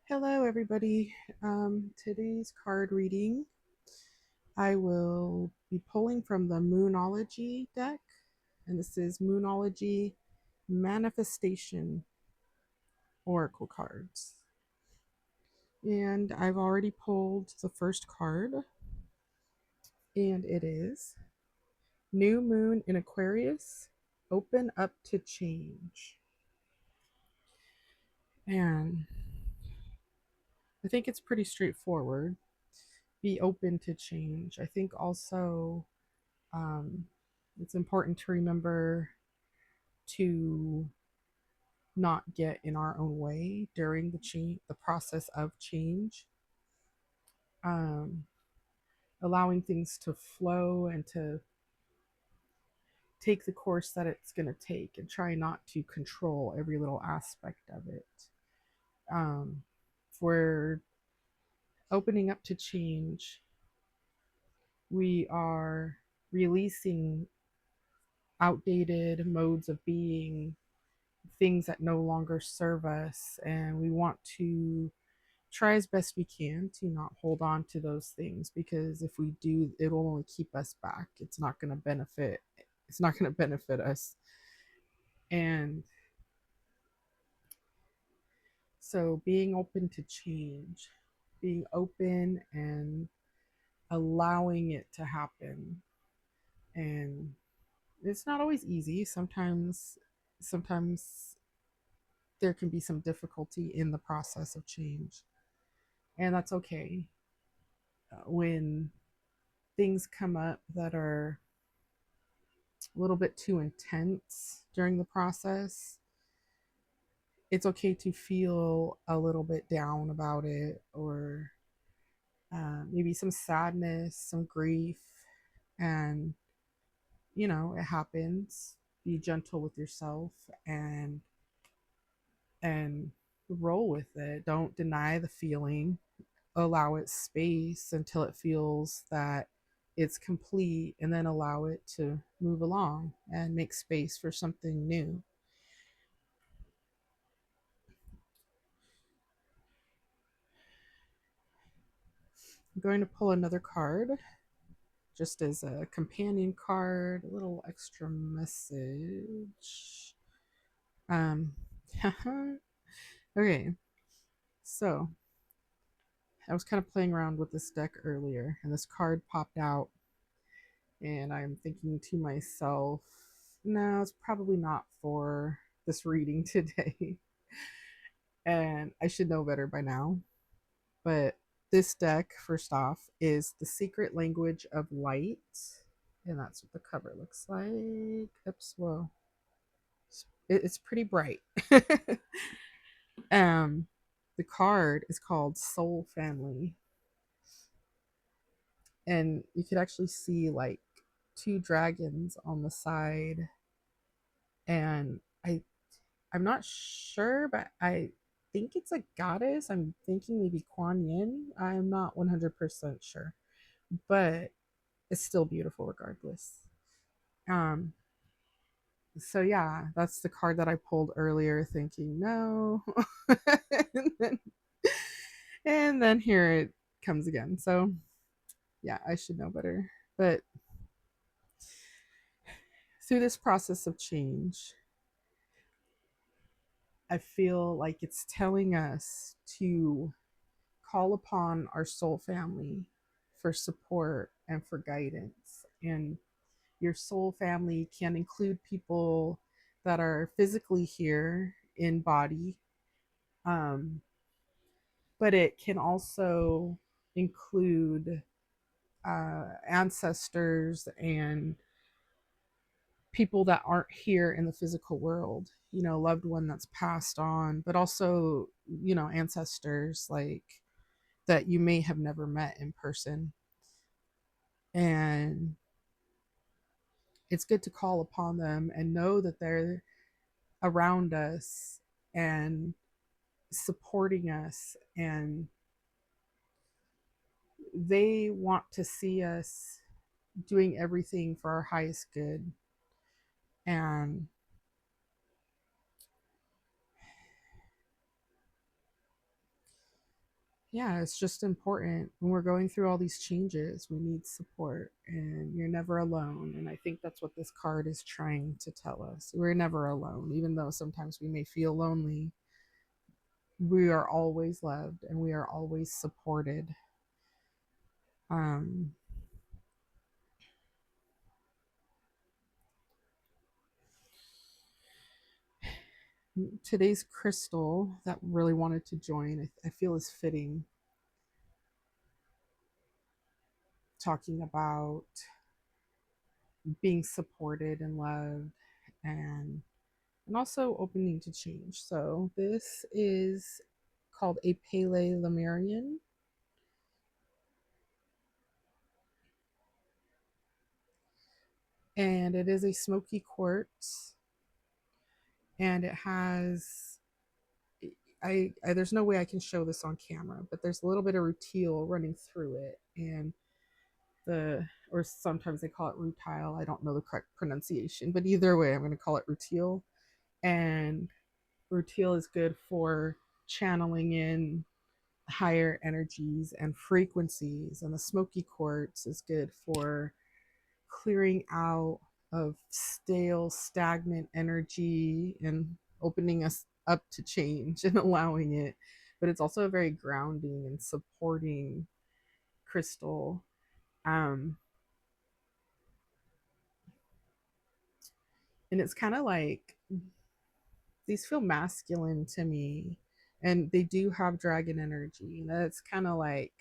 Hello, everybody. Today's card reading, I will be pulling from the Moonology deck, and this is Moonology Manifestation Oracle cards. And I've already pulled the first card, and it is New Moon in Aquarius, Open Up to Change. And I think it's pretty straightforward. Be open to change. I think also Um, it's important to remember to not get in our own way during the process of change. Um, Allowing things to flow and to take the course that it's going to take, and try not to control every little aspect of it. If we're opening up to change, we are releasing outdated modes of being, things that no longer serve us, and we want to try as best we can to not hold on to those things, because if we do, it will only keep us back. It's not going to benefit us. And so being open to change, being open and allowing it to happen. And it's not always easy. Sometimes there can be some difficulty in the process of change, and that's okay. When things come up that are a little bit too intense during the process, it's okay to feel a little bit down about it, or maybe some sadness, some grief. And, it happens. Be gentle with yourself, and and roll with it. Don't deny the feeling. Allow it space until it feels that it's complete, and then allow it to move along and make space for something new. I'm going to pull another card just as a companion card, a little extra message. Um, okay, so I was kind of playing around with this deck earlier, and this card popped out, and I'm thinking to myself, no, it's probably not for this reading today. And I should know better by now. But this deck, first off, is The Secret Language of Light. And that's what the cover looks like. Oops, well, it's pretty bright. um, the card is called Soul Family. And you could actually see like two dragons on the side. And I'm not sure, but I think it's a goddess. I'm thinking maybe Kuan Yin. I'm not 100% sure, but it's still beautiful regardless. Um, so yeah, that's the card that I pulled earlier, thinking no, and, then, and then here it comes again. So yeah, I should know better. But through this process of change, I feel like it's telling us to call upon our soul family for support and for guidance. And your soul family can include people that are physically here in body, um, but it can also include ancestors and people that aren't here in the physical world, loved one that's passed on, but also, ancestors like that you may have never met in person. And it's good to call upon them and know that they're around us and supporting us, and they want to see us doing everything for our highest good. And yeah, it's just important when we're going through all these changes. We need support, and you're never alone. And I think that's what this card is trying to tell us. We're never alone, even though sometimes we may feel lonely. We are always loved, and we are always supported. Um, Today's crystal that really wanted to join, I feel is fitting, talking about being supported and loved, and also opening to change. So this is called a Pele Lemurian, and it is a smoky quartz, and it has there's no way I can show this on camera, but there's a little bit of rutile running through it, and the or sometimes they call it rutile. I don't know the correct pronunciation, but either way, I'm going to call it rutile. And rutile is good for channeling in higher energies and frequencies, and the smoky quartz is good for clearing out of stale, stagnant energy and opening us up to change and allowing it. But it's also a very grounding and supporting crystal. Um, and it's kind of like these feel masculine to me, and they do have dragon energy. That's kind of like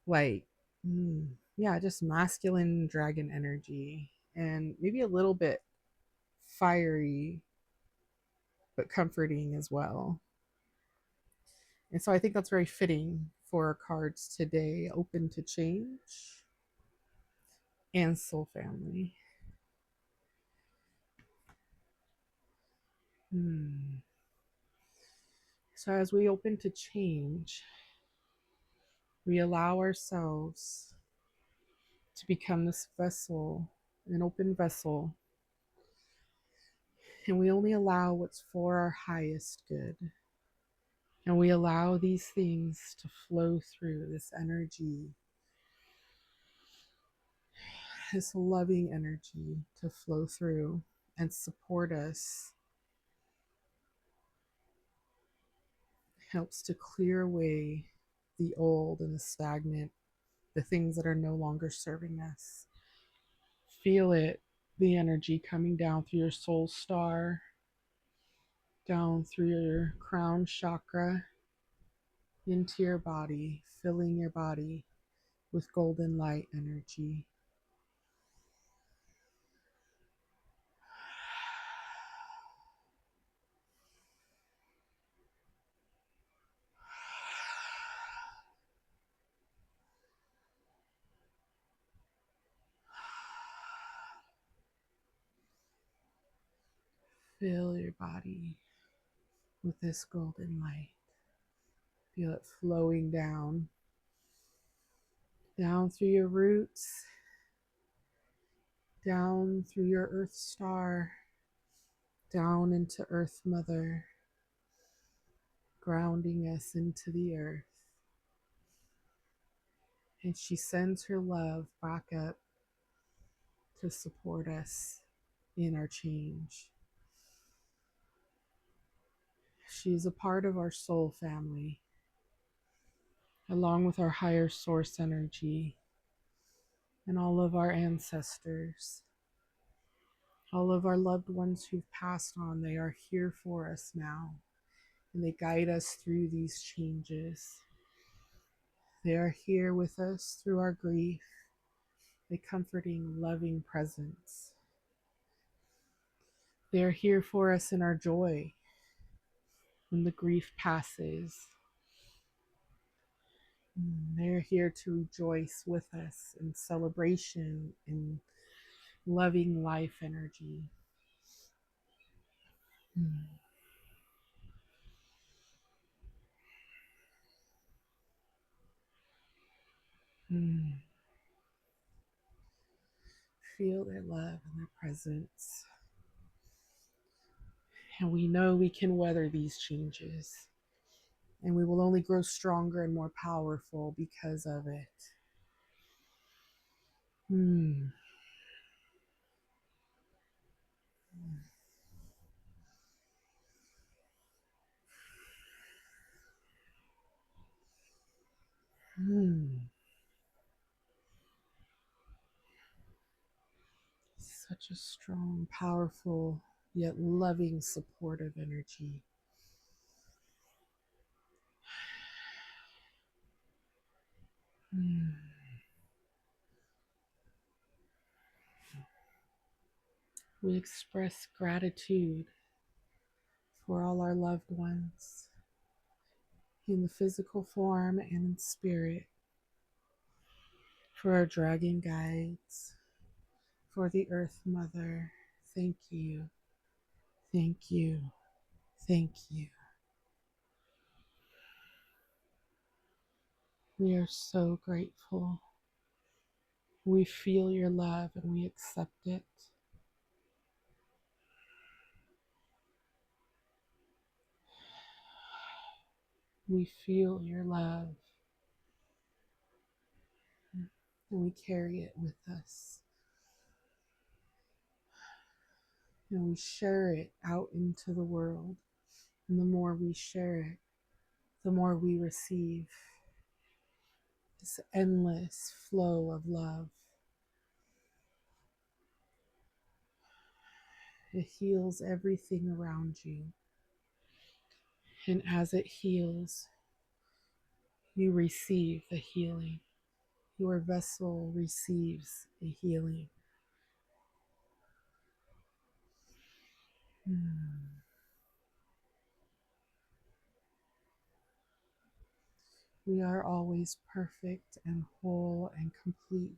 mm, yeah, just masculine dragon energy, and maybe a little bit fiery but comforting as well. And so I think that's very fitting for our cards today: open to change and soul family. Hmm. So as we open to change, we allow ourselves to become this vessel, an open vessel, and we only allow what's for our highest good. And we allow these things to flow through, this energy, this loving energy to flow through and support us. Helps to clear away the old and the stagnant, the things that are no longer serving us. Feel it, the energy coming down through your soul star, down through your crown chakra, into your body, filling your body with golden light energy. Fill your body with this golden light. Feel it flowing down, down through your roots, down through your earth star, down into Earth Mother, grounding us into the earth. And she sends her love back up to support us in our change. She's a part of our soul family, along with our higher source energy and all of our ancestors, all of our loved ones who've passed on. They are here for us now, and they guide us through these changes. They are here with us through our grief, a comforting, loving presence. They are here for us in our joy when the grief passes. They're here to rejoice with us in celebration and loving life energy. Feel their love and their presence. And we know we can weather these changes. And we will only grow stronger and more powerful because of it. Hmm. Hmm. Such a strong, powerful, yet loving, supportive energy. Hmm. We express gratitude for all our loved ones in the physical form and in spirit, for our dragon guides, for the Earth Mother. Thank you. Thank you. Thank you. We are so grateful. We feel your love and we accept it. We feel your love and we carry it with us. And we share it out into the world. And the more we share it, the more we receive this endless flow of love. It heals everything around you. And as it heals, you receive the healing. Your vessel receives a healing. We are always perfect and whole and complete.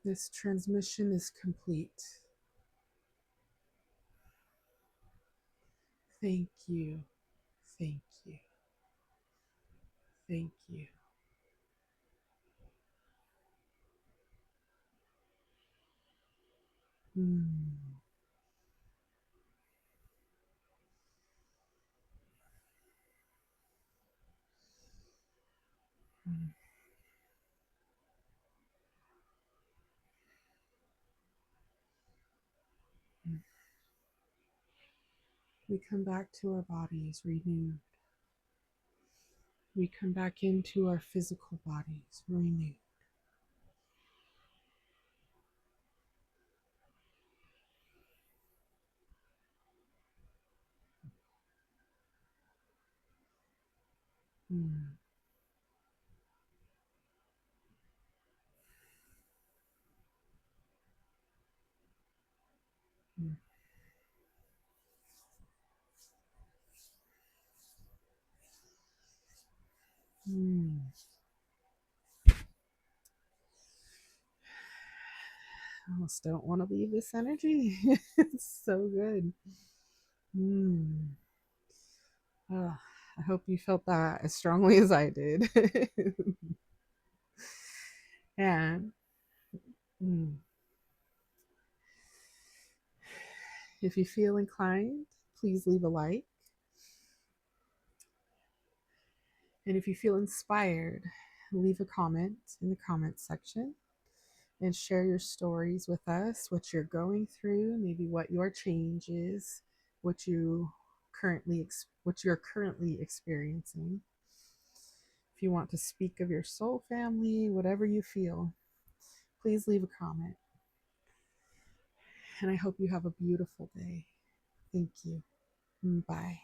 This transmission is complete. Thank you. Thank you. Thank you. Mm. Mm. Mm. We come back to our bodies renewed. We come back into our physical bodies renewed. Mm. Mm. Mm. I almost don't want to leave this energy. It's so good. Mm. Oh, I hope you felt that as strongly as I did. And mm, if you feel inclined, please leave a like. And if you feel inspired, leave a comment in the comment section and share your stories with us, what you're going through, maybe what your change is, what you're currently experiencing. If you want to speak of your soul family, whatever you feel, please leave a comment. And I hope you have a beautiful day. Thank you. Bye.